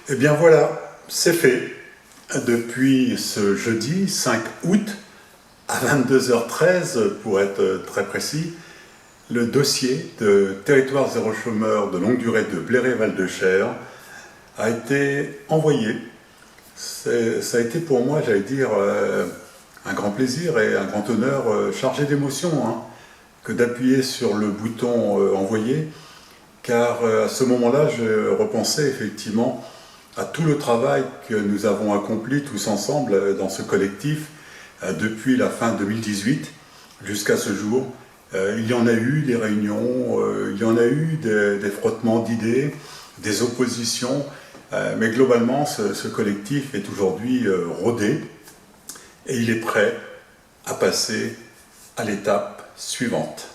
Eh bien voilà, c'est fait. Depuis ce jeudi 5 août, à 22h13 pour être très précis, le dossier de territoire zéro chômeur de longue durée de Bléré-Val-de-Cher a été envoyé. Ça a été pour moi, j'allais dire, un grand plaisir et un grand honneur chargé d'émotion que d'appuyer sur le bouton envoyer, car à ce moment-là, je repensais effectivement à tout le travail que nous avons accompli tous ensemble dans ce collectif depuis la fin 2018 jusqu'à ce jour. Il y en a eu des réunions, il y en a eu des frottements d'idées, des oppositions, mais globalement ce collectif est aujourd'hui rodé et il est prêt à passer à l'étape suivante.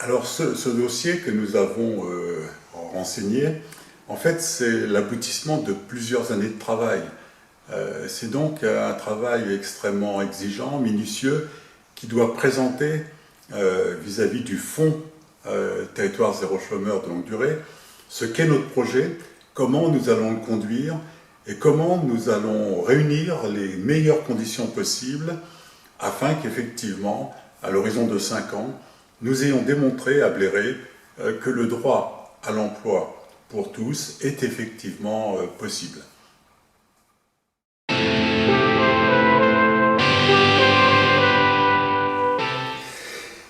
Alors ce dossier que nous avons renseigné, en fait c'est l'aboutissement de plusieurs années de travail. C'est donc un travail extrêmement exigeant, minutieux, qui doit présenter vis-à-vis du fonds Territoire zéro chômeur de longue durée, ce qu'est notre projet, comment nous allons le conduire et comment nous allons réunir les meilleures conditions possibles afin qu'effectivement, à l'horizon de 5 ans, nous ayons démontré à Bléré que le droit à l'emploi pour tous est effectivement possible.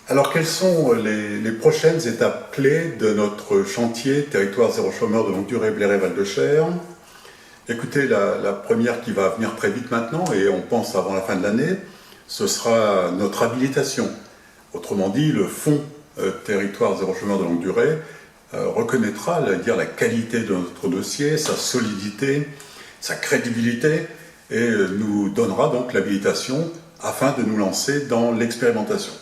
Alors quelles sont les prochaines étapes clés de notre chantier Territoire zéro chômeur de longue durée Bléré-Val-de-Cher? Écoutez, la première qui va venir très vite maintenant, et on pense avant la fin de l'année, ce sera notre habilitation. Autrement dit, le fonds Territoire zéro chômeur de longue durée reconnaîtra la qualité de notre dossier, sa solidité, sa crédibilité, et nous donnera donc l'habilitation afin de nous lancer dans l'expérimentation.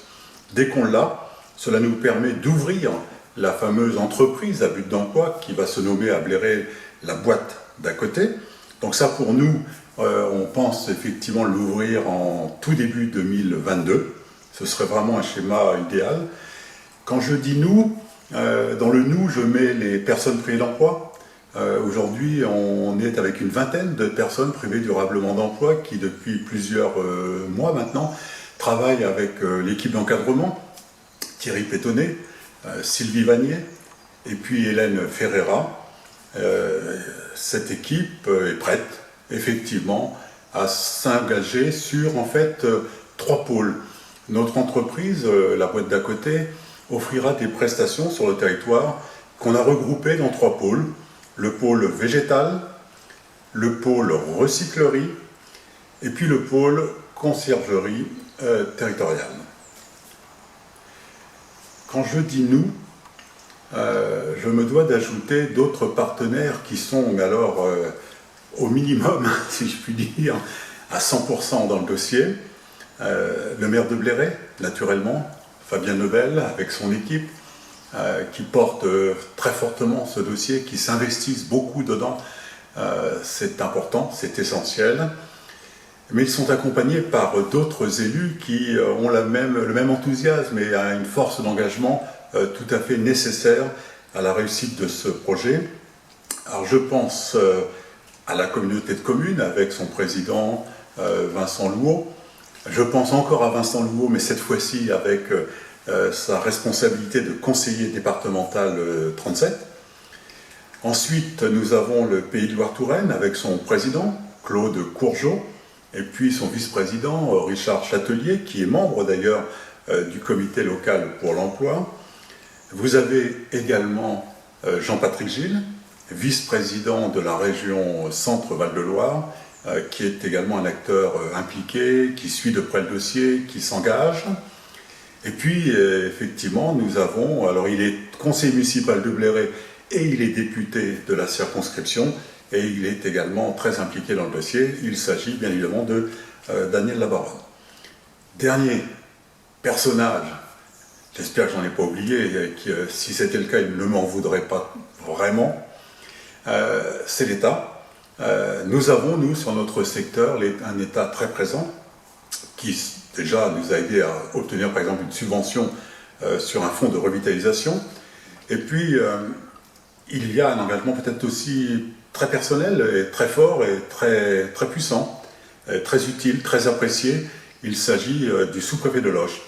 Dès qu'on l'a, cela nous permet d'ouvrir la fameuse entreprise à but d'emploi qui va se nommer à Bléré la boîte d'à côté. Donc ça pour nous, on pense effectivement l'ouvrir en tout début 2022. Ce serait vraiment un schéma idéal. Quand je dis nous, dans le nous, je mets les personnes privées d'emploi. Aujourd'hui, on est avec une vingtaine de personnes privées durablement d'emploi qui, depuis plusieurs mois maintenant, travaillent avec l'équipe d'encadrement, Thierry Pétonnet, Sylvie Vanier et puis Hélène Ferreira. Cette équipe est prête, effectivement, à s'engager sur, en fait, 3 pôles. Notre entreprise, la boîte d'à côté, offrira des prestations sur le territoire qu'on a regroupées dans 3 pôles. Le pôle végétal, le pôle recyclerie et puis le pôle conciergerie territoriale. Quand je dis nous, je me dois d'ajouter d'autres partenaires qui sont alors au minimum, si je puis dire, à 100% dans le dossier. Le maire de Bléré, naturellement, Fabien Nebel, avec son équipe, qui porte très fortement ce dossier, qui s'investissent beaucoup dedans. C'est important, c'est essentiel. Mais ils sont accompagnés par d'autres élus qui ont le même enthousiasme et une force d'engagement tout à fait nécessaire à la réussite de ce projet. Alors je pense à la communauté de communes avec son président Vincent Louot. Je pense encore à Vincent Louot, mais cette fois-ci avec sa responsabilité de conseiller départemental 37. Ensuite, nous avons le Pays de Loire-Touraine avec son président, Claude Courgeot, et puis son vice-président, Richard Châtelier, qui est membre d'ailleurs du comité local pour l'emploi. Vous avez également Jean-Patrick Gilles, vice-président de la région Centre-Val de Loire, qui est également un acteur impliqué, qui suit de près le dossier, qui s'engage. Et puis, effectivement, nous avons, alors il est conseiller municipal de Bléré et il est député de la circonscription, et il est également très impliqué dans le dossier. Il s'agit bien évidemment de Daniel Labaronne. Dernier personnage, j'espère que je n'en ai pas oublié, et que si c'était le cas, il ne m'en voudrait pas vraiment, c'est l'État. Nous avons, nous, sur notre secteur, un État très présent, qui déjà nous a aidé à obtenir par exemple une subvention sur un fonds de revitalisation. Et puis, il y a un engagement peut-être aussi très personnel et très fort et très puissant, très utile, très apprécié. Il s'agit du sous-préfet de Loches.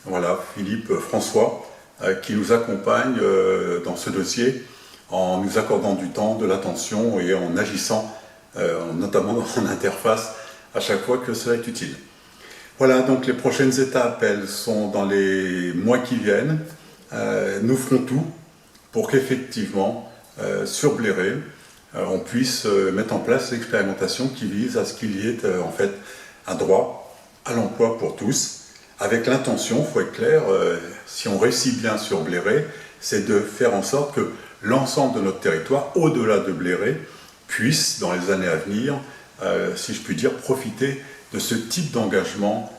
Voilà, Philippe François, qui nous accompagne dans ce dossier en nous accordant du temps, de l'attention et en agissant, notamment en interface, à chaque fois que cela est utile. Voilà, donc les prochaines étapes, elles sont dans les mois qui viennent. Nous ferons tout pour qu'effectivement, sur Bléré, on puisse mettre en place l'expérimentation qui vise à ce qu'il y ait en fait un droit à l'emploi pour tous, avec l'intention, il faut être clair, si on réussit bien sur Bléré, c'est de faire en sorte que l'ensemble de notre territoire, au-delà de Bléré, puisse, dans les années à venir, si je puis dire, profiter de ce type d'engagement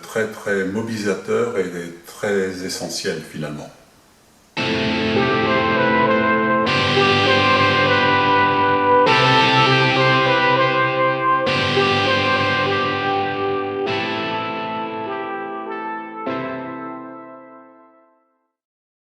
très mobilisateur et très essentiel finalement.